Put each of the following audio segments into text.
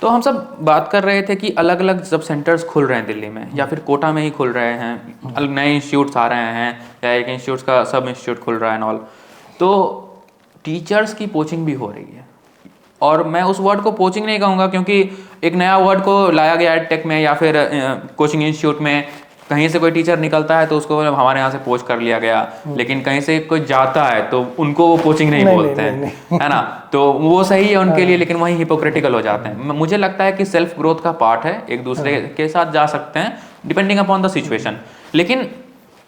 तो हम सब बात कर रहे थे कि अलग अलग जब सेंटर्स खुल रहे हैं दिल्ली में या फिर कोटा में ही खुल रहे हैं, अलग नए इंस्टीट्यूट्स आ रहे हैं या एक इंस्टीट्यूट का सब इंस्टीट्यूट खुल रहा है ऑल, तो टीचर्स की पोचिंग भी हो रही है। और मैं उस वर्ड को कोचिंग नहीं कहूँगा क्योंकि एक नया वर्ड को लाया गया है टेक में या फिर कोचिंग इंस्टीट्यूट में। कहीं से कोई टीचर निकलता है तो उसको हमारे यहाँ से पोच कर लिया गया, लेकिन कहीं से कोई जाता है तो उनको वो कोचिंग नहीं बोलते हैं, है ना। तो वो सही है उनके लिए, लेकिन वहीं हिपोक्रेटिकल हो जाते हैं। मुझे लगता है कि सेल्फ ग्रोथ का पार्ट है, एक दूसरे के साथ जा सकते हैं डिपेंडिंग अपॉन द सिचुएशन। लेकिन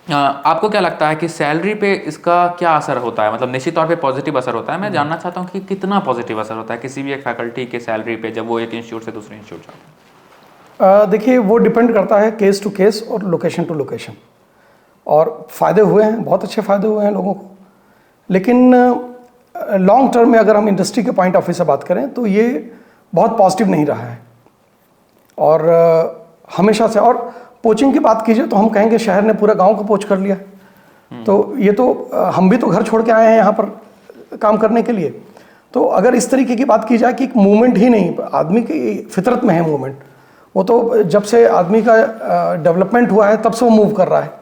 आपको क्या लगता है कि सैलरी पे इसका क्या असर होता है? मतलब निश्चित तौर पे पॉजिटिव असर होता है। मैं जानना चाहता हूँ कि कितना पॉजिटिव असर होता है किसी भी एक फैकल्टी के सैलरी पे जब वो एक इंस्टीट्यूट से दूसरे इंस्टीट्यूट जाते हैं। देखिए, वो डिपेंड करता है केस टू केस और लोकेशन टू लोकेशन। और फ़ायदे हुए हैं, बहुत अच्छे फ़ायदे हुए हैं लोगों को, लेकिन लॉन्ग टर्म में अगर हम इंडस्ट्री के पॉइंट ऑफ व्यू से बात करें तो ये बहुत पॉजिटिव नहीं रहा है। और हमेशा से, और पोचिंग की बात कीजिए तो हम कहेंगे शहर ने पूरा गांव को पोच कर लिया। तो ये तो हम भी तो घर छोड़ के आए हैं यहाँ पर काम करने के लिए। तो अगर इस तरीके की बात की जाए कि मूवमेंट ही नहीं, आदमी की फितरत में है मूवमेंट, वो तो जब से आदमी का डेवलपमेंट हुआ है तब से वो मूव कर रहा है।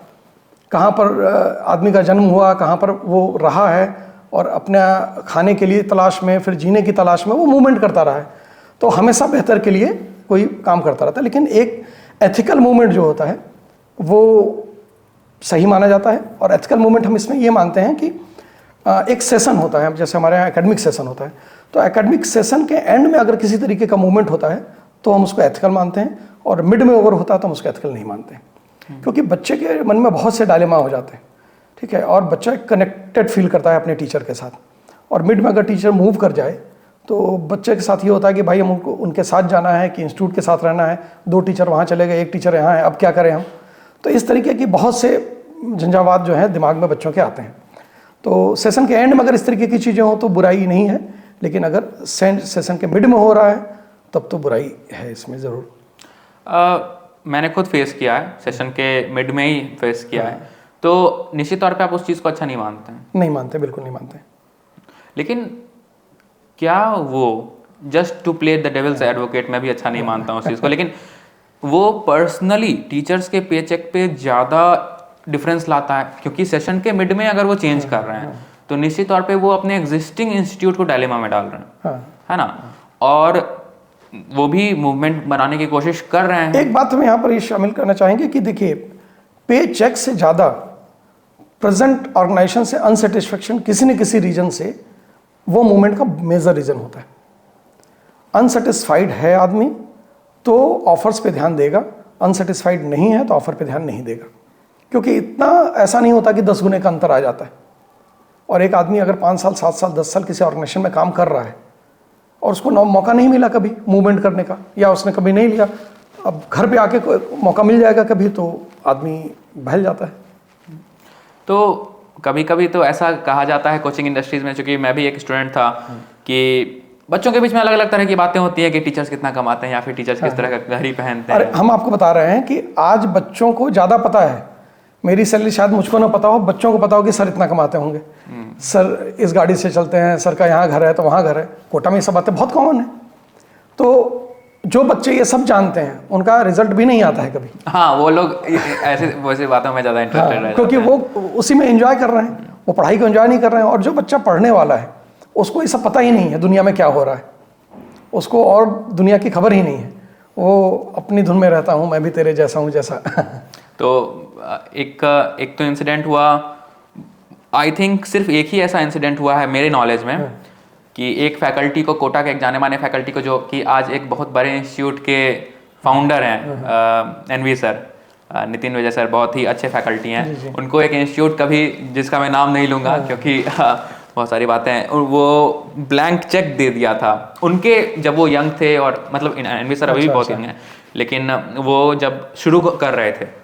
कहाँ पर आदमी का जन्म हुआ, कहाँ पर वो रहा है, और अपने खाने के लिए तलाश में, फिर जीने की तलाश में वो मूवमेंट करता रहा है। तो हमेशा बेहतर के लिए कोई काम करता रहता है। लेकिन एक एथिकल मूवमेंट जो होता है वो सही माना जाता है। और एथिकल मूवमेंट हम इसमें ये मानते हैं कि एक सेशन होता है, जैसे हमारे यहाँ एकेडमिक सेशन होता है, तो एकेडमिक सेशन के एंड में अगर किसी तरीके का मूवमेंट होता है तो हम उसको एथिकल मानते हैं, और मिड में अगर होता है तो हम उसको एथिकल नहीं मानते हैं। क्योंकि बच्चे के मन में बहुत से डायलेमा हो जाते हैं, ठीक है, और बच्चा कनेक्टेड फील करता है अपने टीचर के साथ। और मिड में अगर टीचर मूव कर जाए तो बच्चे के साथ ये होता है कि भाई हम उनको उनके साथ जाना है कि इंस्टीट्यूट के साथ रहना है, 2 टीचर वहाँ चले गए, 1 टीचर यहाँ है, अब क्या करें हम। तो इस तरीके की बहुत से झंझावात जो है दिमाग में बच्चों के आते हैं। तो सेशन के एंड में अगर इस तरीके की चीज़ें हों तो बुराई नहीं है, लेकिन अगर सेशन के मिड में हो रहा है तब तो बुराई है इसमें ज़रूर। मैंने खुद फेस किया है, सेशन के मिड में ही फेस किया है। तो निश्चित तौर पे आप उस चीज़ को अच्छा नहीं मानते हैं? नहीं मानते, बिल्कुल नहीं मानते। लेकिन क्या वो just to play the devil's advocate, मैं भी अच्छा नहीं मानता हूँ उस चीज़ को, लेकिन वो पर्सनली टीचर्स के पे चेक पे ज़्यादा डिफरेंस लाता है? क्योंकि सेशन के मिड में अगर वो चेंज कर रहे हैं तो निश्चित तौर पे वो अपने एग्जिस्टिंग इंस्टीट्यूट को डायलेमा में डाल रहे हैं, है ना। और वो भी मूवमेंट बनाने की कोशिश कर रहे हैं। एक बात हम यहाँ पर ये शामिल करना चाहेंगे कि देखिए, पे चेक से ज़्यादा प्रेजेंट ऑर्गेनाइजेशन से अनसेटिस्फेक्शन किसी न किसी रीजन से, वो मूवमेंट का मेजर रीजन होता है। अनसेटिस्फाइड है आदमी तो ऑफर्स पे ध्यान देगा, अनसेटिस्फाइड नहीं है तो ऑफर पे ध्यान नहीं देगा। क्योंकि इतना ऐसा नहीं होता कि 10 गुने का अंतर आ जाता है। और एक आदमी अगर 5 साल 7 साल 10 साल किसी ऑर्गेनाइजेशन में काम कर रहा है और उसको मौका नहीं मिला कभी मूवमेंट करने का, या उसने कभी नहीं लिया, अब घर पे आके मौका मिल जाएगा कभी, तो आदमी बहल जाता है। तो कभी कभी तो ऐसा कहा जाता है कोचिंग इंडस्ट्रीज में, चूंकि मैं भी एक स्टूडेंट था, कि बच्चों के बीच में अलग अलग तरह की बातें होती हैं कि टीचर्स कितना कमाते हैं या फिर टीचर्स किस तरह का घड़ी पहनते हैं। अरे हम आपको बता रहे हैं कि आज बच्चों को ज़्यादा पता है। मेरी सैलरी शायद मुझको ना पता हो, बच्चों को पता हो कि सर इतना कमाते होंगे, सर इस गाड़ी से चलते हैं, सर का यहाँ घर है तो वहाँ घर है। कोटा में ये सब बातें बहुत कॉमन है। तो जो बच्चे ये सब जानते हैं उनका रिजल्ट भी नहीं आता है कभी। हाँ, वो लोग ऐसे वैसे बातों में ज़्यादा इंटरेस्टेड रहते हैं, क्योंकि वो उसी में एंजॉय कर रहे हैं, वो पढ़ाई को एंजॉय नहीं कर रहे हैं। और जो बच्चा पढ़ने वाला है उसको ये सब पता ही नहीं है दुनिया में क्या हो रहा है, उसको और दुनिया की खबर ही नहीं है। वो अपनी धुन में रहता हूँ, मैं भी तेरे जैसा हूँ जैसा। तो एक तो इंसिडेंट हुआ, आई थिंक सिर्फ एक ही ऐसा इंसिडेंट हुआ है मेरे नॉलेज में, कि एक फैकल्टी को, कोटा के एक जाने माने फैकल्टी को, जो कि आज एक बहुत बड़े इंस्टीट्यूट के फाउंडर हैं, एनवी सर, नितिन विजय सर, बहुत ही अच्छे फैकल्टी हैं। उनको एक इंस्टीट्यूट कभी, जिसका मैं नाम नहीं लूँगा क्योंकि बहुत सारी बातें हैं, वो ब्लैंक चेक दे दिया था उनके, जब वो यंग थे। और मतलब एनवी सर अभी भी बहुत यंग हैं, लेकिन वो जब शुरू कर रहे थे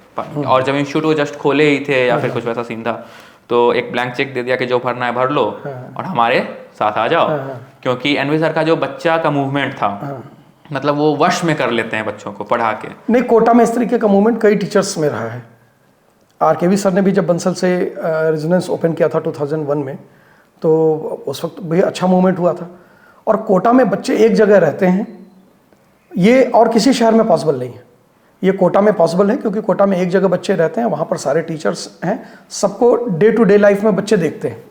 और जब इंस्टीट्यूट को जस्ट खोले ही थे या फिर कुछ वैसा सीन था, तो एक ब्लैंक चेक दे दिया कि जो भरना है भर लो और हमारे साथ आ जाओ। क्योंकि एनवी सर का जो बच्चा का मूवमेंट था, मतलब वो वश में कर लेते हैं बच्चों को पढ़ा के। नहीं, कोटा में इस तरीके का मूवमेंट कई टीचर्स में रहा है। आरकेवी सर ने भी जब बंसल से रेजिडेंस ओपन किया था 2001 में, तो उस वक्त भी अच्छा मूवमेंट हुआ था। और कोटा में बच्चे एक जगह रहते हैं ये और किसी शहर में पॉसिबल नहीं है। ये कोटा में पॉसिबल है क्योंकि कोटा में एक जगह बच्चे रहते हैं, वहाँ पर सारे टीचर्स हैं, सबको डे टू डे लाइफ में बच्चे देखते हैं।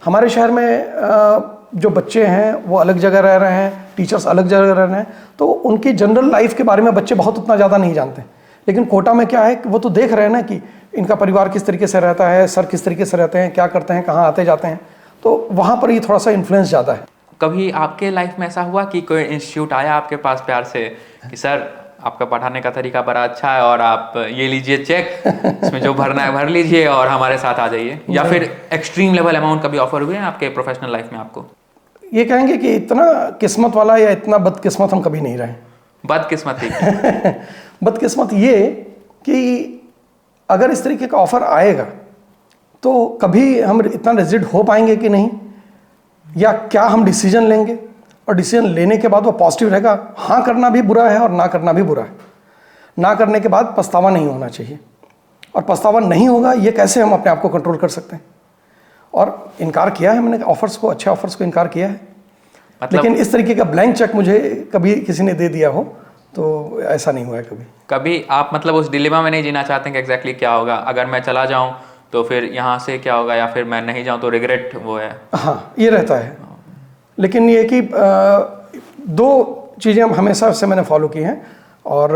हमारे शहर में जो बच्चे हैं वो अलग जगह रह रहे हैं, टीचर्स अलग जगह रह रहे हैं, तो उनकी जनरल लाइफ के बारे में बच्चे बहुत उतना ज़्यादा नहीं जानते। लेकिन कोटा में क्या है कि वो तो देख रहे हैं ना कि इनका परिवार किस तरीके से रहता है, सर किस तरीके से रहते हैं, क्या करते हैं, कहाँ आते जाते हैं, तो वहाँ पर ये थोड़ा सा इन्फ्लुएंस ज़्यादा है। कभी आपके लाइफ में ऐसा हुआ कि कोई इंस्टीट्यूट आया आपके पास प्यार से कि सर आपका पढ़ाने का तरीका बड़ा अच्छा है और आप ये लीजिए चेक, इसमें जो भरना है भर लीजिए और हमारे साथ आ जाइए, या फिर एक्सट्रीम लेवल अमाउंट कभी ऑफर हुए हैं आपके प्रोफेशनल लाइफ में आपको? ये कहेंगे कि इतना किस्मत वाला या इतना बदकिस्मत हम कभी नहीं रहे। बदकिस्मती? बदकिस्मत ये कि अगर इस तरीके का ऑफर आएगा तो कभी हम इतना रिजिड हो पाएंगे कि नहीं, या क्या हम डिसीजन लेंगे और डिसीजन लेने के बाद वो पॉजिटिव रहेगा। हाँ करना भी बुरा है और ना करना भी बुरा है। ना करने के बाद पछतावा नहीं होना चाहिए, और पछतावा नहीं होगा ये कैसे हम अपने आप को कंट्रोल कर सकते हैं। और इनकार किया है मैंने ऑफर्स को, अच्छे ऑफर्स को इनकार किया है, मतलब लेकिन इस तरीके का ब्लैंक चेक मुझे कभी किसी ने दे दिया हो तो ऐसा नहीं हुआ है कभी। कभी आप मतलब उस डिलेमा में नहीं जीना चाहते कि एग्जैक्टली क्या होगा, अगर मैं चला जाऊं तो फिर यहाँ से क्या होगा, या फिर मैं नहीं जाऊं तो रिग्रेट वो है? हाँ, ये रहता है। लेकिन ये कि दो चीज़ें हम हमेशा से मैंने फॉलो की हैं, और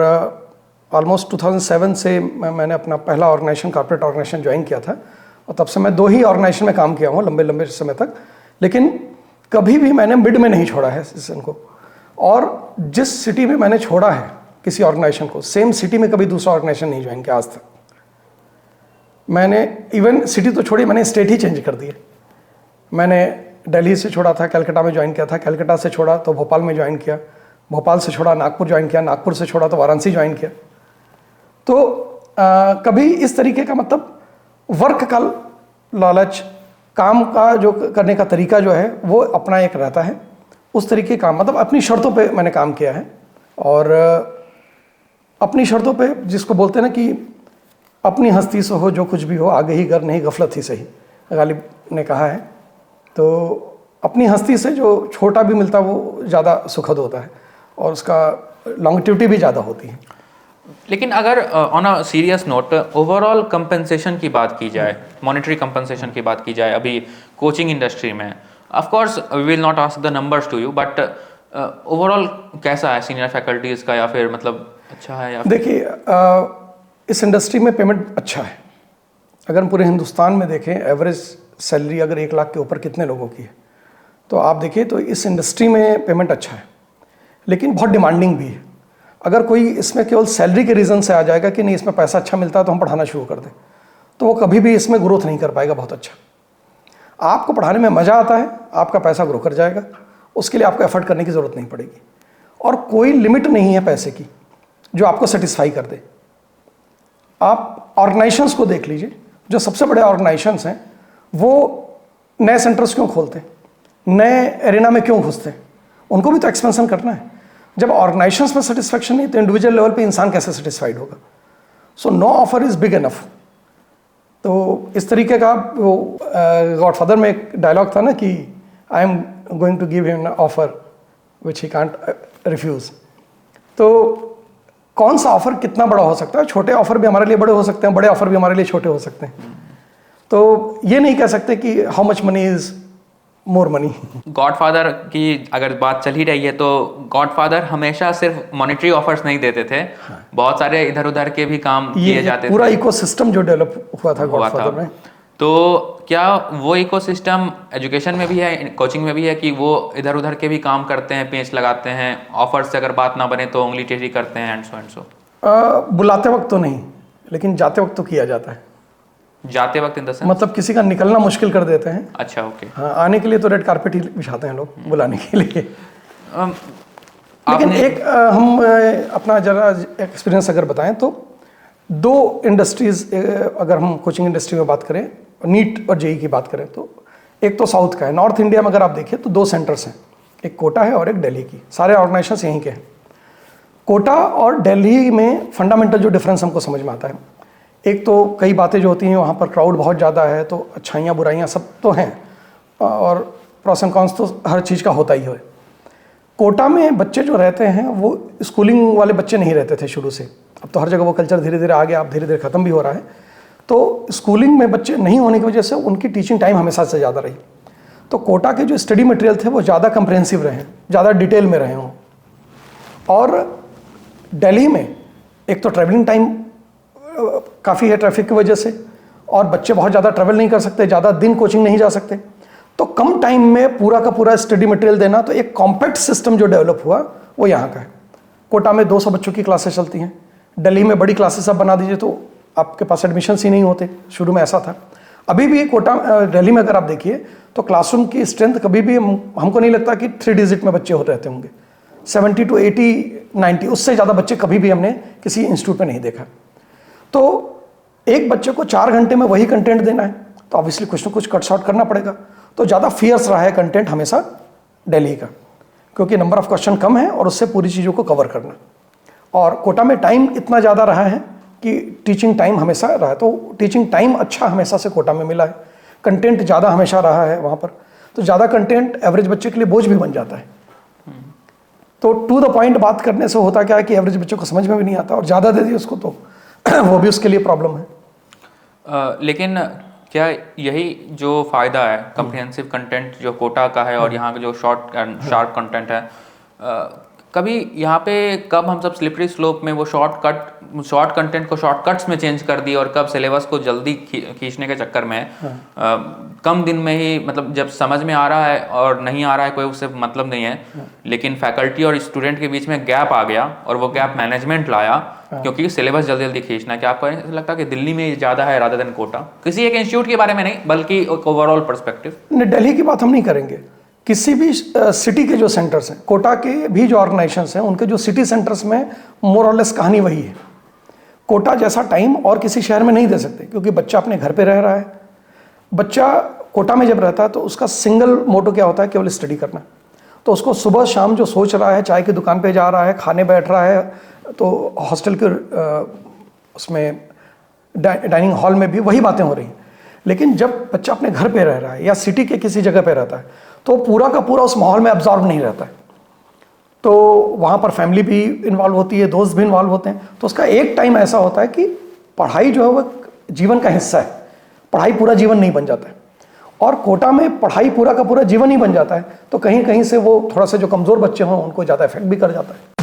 ऑलमोस्ट 2007 से मैंने अपना पहला ऑर्गेनाइजेशन, कॉर्पोरेट ऑर्गेनाइजेशन ज्वाइन किया था, और तब से मैं 2 ही ऑर्गेनाइजेशन में काम किया हूँ लंबे लंबे समय तक। लेकिन कभी भी मैंने मिड में नहीं छोड़ा है सेशन को, और जिस सिटी में मैंने छोड़ा है किसी ऑर्गेनाइजेशन को, सेम सिटी में कभी दूसरा ऑर्गेनाइजेशन नहीं ज्वाइन किया आज तक। मैंने इवन सिटी तो छोड़ी, मैंने स्टेट ही चेंज कर दिए। मैंने दिल्ली से छोड़ा था, कलकत्ता में ज्वाइन किया था, कलकत्ता से छोड़ा तो भोपाल में ज्वाइन किया, भोपाल से छोड़ा नागपुर ज्वाइन किया, नागपुर से छोड़ा तो वाराणसी ज्वाइन किया। तो कभी इस तरीके का मतलब वर्क का लालच, काम का जो करने का तरीका जो है वो अपना एक रहता है, उस तरीके का मतलब अपनी शर्तों पे मैंने काम किया है। और अपनी शर्तों पे, जिसको बोलते हैं ना कि अपनी हस्ती से हो जो कुछ भी हो, आगे ही गर नहीं गफलत ही सही, गालिब ने कहा है। तो अपनी हस्ती से जो छोटा भी मिलता है वो ज़्यादा सुखद होता है, और उसका लॉन्गिट्यूटी भी ज़्यादा होती है। लेकिन अगर on a serious note overall compensation की बात की जाए, मॉनेटरी कंपनसेशन की बात की जाए अभी कोचिंग इंडस्ट्री में, of course we will not ask the numbers to you, but overall कैसा है सीनियर फैकल्टीज़ का, या फिर मतलब अच्छा है या? देखिए, इस इंडस्ट्री में पेमेंट अच्छा है। अगर हम पूरे हिंदुस्तान में देखें एवरेज सैलरी अगर 1 लाख के ऊपर कितने लोगों की है, तो आप देखिए तो इस इंडस्ट्री में पेमेंट अच्छा है, लेकिन बहुत डिमांडिंग भी है। अगर कोई इसमें केवल सैलरी के रीज़न से आ जाएगा कि नहीं इसमें पैसा अच्छा मिलता है तो हम पढ़ाना शुरू कर दें, तो वो कभी भी इसमें ग्रोथ नहीं कर पाएगा बहुत अच्छा। आपको पढ़ाने में मज़ा आता है, आपका पैसा ग्रो कर जाएगा, उसके लिए आपको एफर्ट करने की ज़रूरत नहीं पड़ेगी, और कोई लिमिट नहीं है पैसे की जो आपको सेटिस्फाई कर दे। आप ऑर्गेनाइजेशंस को देख लीजिए, जो सबसे बड़े ऑर्गेनाइजेशंस हैं वो नए सेंटर्स क्यों खोलते हैं, नए एरिना में क्यों घुसते हैं? उनको भी तो एक्सपेंशन करना है। जब ऑर्गेनाइजेशंस में सेटिस्फैक्शन नहीं तो इंडिविजुअल लेवल पे इंसान कैसे सेटिस्फाइड होगा? So no offer is big enough. तो इस तरीके का वो गॉडफादर में एक डायलॉग था ना कि I am going to give him an offer which he can't refuse. तो कौन सा ऑफर कितना बड़ा हो सकता है? छोटे ऑफर भी हमारे लिए बड़े हो सकते हैं, बड़े ऑफर भी हमारे लिए छोटे हो सकते हैं। तो ये नहीं कह सकते कि how much money is more money. Godfather की अगर बात चल ही रही है तो गॉडफादर हमेशा सिर्फ मॉनेटरी ऑफर्स नहीं देते थे, हाँ। बहुत सारे इधर उधर के भी काम किए जाते थे। पूरा इकोसिस्टम जो डेवलप हुआ था गॉडफादर में। तो क्या वो इकोसिस्टम एजुकेशन में भी है, कोचिंग में भी है, कि वो इधर उधर के भी काम करते हैं, पेंच लगाते हैं, ऑफर्स से अगर बात ना बने तो उंगली टेढ़ी करते हैं, एंड सो? बुलाते वक्त तो नहीं, लेकिन जाते वक्त तो किया जाता है। जाते वक्त इन द सेंस मतलब किसी का निकलना मुश्किल कर देते हैं। अच्छा, ओके। हाँ, आने के लिए तो रेड कारपेट ही बिछाते हैं लोग बुलाने के लिए। लेकिन एक हम अपना जरा एक्सपीरियंस अगर बताएं तो 2 इंडस्ट्रीज अगर हम कोचिंग इंडस्ट्री में बात करें, नीट और जेई की बात करें, तो एक तो साउथ का है। नॉर्थ इंडिया में अगर आप देखिए तो 2 सेंटर्स हैं, एक कोटा है और एक दिल्ली की। सारे ऑर्गेनाइजेशंस यहीं के हैं। कोटा और दिल्ली में फंडामेंटल जो डिफरेंस हमको समझ में आता है, एक तो कई बातें जो होती हैं वहाँ पर क्राउड बहुत ज़्यादा है, तो अच्छाइयाँ बुराइयाँ सब तो हैं, और प्रोस एंड कॉन्स तो हर चीज़ का होता ही है। कोटा में बच्चे जो रहते हैं वो स्कूलिंग वाले बच्चे नहीं रहते थे शुरू से। अब तो हर जगह वो कल्चर धीरे धीरे आ गया, अब धीरे धीरे ख़त्म भी हो रहा है। तो स्कूलिंग में बच्चे नहीं होने की वजह से उनकी टीचिंग टाइम हमेशा से ज़्यादा रही। तो कोटा के जो स्टडी मटेरियल थे वो ज़्यादा कंप्रहेंसिव रहे, ज़्यादा डिटेल में रहे हों। और दिल्ली में एक तो ट्रैवलिंग टाइम काफ़ी है ट्रैफिक की वजह से, और बच्चे बहुत ज़्यादा ट्रैवल नहीं कर सकते, ज़्यादा दिन कोचिंग नहीं जा सकते। तो कम टाइम में पूरा का पूरा स्टडी मटेरियल देना, तो एक कॉम्पैक्ट सिस्टम जो डेवलप हुआ वो यहाँ का है। कोटा में 200 बच्चों की क्लासेस चलती हैं, दिल्ली में बड़ी क्लासेस आप बना दीजिए तो आपके पास एडमिशन्स ही नहीं होते। शुरू में ऐसा था। अभी भी कोटा दिल्ली में अगर आप देखिए तो क्लासरूम की स्ट्रेंथ कभी भी हमको नहीं लगता कि 3 डिजिट में बच्चे होते रहते होंगे। 70 to 80, 90 उससे ज़्यादा बच्चे कभी भी हमने किसी इंस्टीट्यूट में नहीं देखा। तो एक बच्चे को 4 घंटे में वही कंटेंट देना है तो ऑब्वियसली कुछ ना कुछ कट शॉर्ट करना पड़ेगा। तो ज़्यादा फियर्स रहा है कंटेंट हमेशा दिल्ली का, क्योंकि नंबर ऑफ क्वेश्चन कम है और उससे पूरी चीज़ों को कवर करना। और कोटा में टाइम इतना ज़्यादा रहा है कि टीचिंग टाइम हमेशा रहा है, तो टीचिंग टाइम अच्छा हमेशा से कोटा में मिला है। कंटेंट ज़्यादा हमेशा रहा है वहाँ पर, तो ज़्यादा कंटेंट एवरेज बच्चे के लिए बोझ भी बन जाता है। तो टू द पॉइंट बात करने से होता क्या है कि एवरेज बच्चों को समझ में भी नहीं आता, और ज़्यादा दे दिए उसको तो वो भी उसके लिए प्रॉब्लम है। लेकिन क्या यही जो फ़ायदा है कम्प्रिहेंसिव कंटेंट जो कोटा का है और यहाँ का जो शार्प कंटेंट है, कभी यहाँ पे कब हम सब स्लिपरी स्लोप में वो शॉर्ट कंटेंट को शॉर्टकट्स में चेंज कर दिए, और कब सिलेबस को जल्दी खींचने के चक्कर में कम दिन में ही, मतलब जब समझ में आ रहा है और नहीं आ रहा है कोई उससे मतलब नहीं है, लेकिन फैकल्टी और स्टूडेंट के बीच में गैप आ गया और वो गैप मैनेजमेंट लाया क्योंकि सिलेबस जल्दी जल्दी खींचना है। क्या आपको ऐसा लगता है कि दिल्ली में ज़्यादा है रादर देन कोटा? किसी एक इंस्टीट्यूट के बारे में नहीं बल्कि ओवरऑल पर्सपेक्टिव। नहीं, दिल्ली की बात हम नहीं करेंगे, किसी भी सिटी के जो सेंटर्स हैं, कोटा के भी जो ऑर्गेनाइजेशंस हैं उनके जो सिटी सेंटर्स में मोर और लेस कहानी वही है। कोटा जैसा टाइम और किसी शहर में नहीं दे सकते, क्योंकि बच्चा अपने घर पे रह रहा है। बच्चा कोटा में जब रहता है तो उसका सिंगल मोटो क्या होता है, केवल स्टडी करना। तो उसको सुबह शाम जो सोच रहा है, चाय की दुकान पे जा रहा है, खाने बैठ रहा है, तो हॉस्टल के उसमें डाइनिंग हॉल में भी वही बातें हो रही हैं। लेकिन जब बच्चा अपने घर पे रह रहा है या सिटी के किसी जगह पे रहता है तो पूरा का पूरा उस माहौल में एब्जॉर्ब नहीं रहता है। तो वहाँ पर फैमिली भी इन्वॉल्व होती है, दोस्त भी इन्वॉल्व होते हैं। तो उसका एक टाइम ऐसा होता है कि पढ़ाई जो है वो जीवन का हिस्सा है, पढ़ाई पूरा जीवन नहीं बन जाता है। और कोटा में पढ़ाई पूरा का पूरा जीवन ही बन जाता है, तो कहीं कहीं से वो थोड़ा सा जो कमज़ोर बच्चे हों उनको ज़्यादा इफेक्ट भी कर जाता है।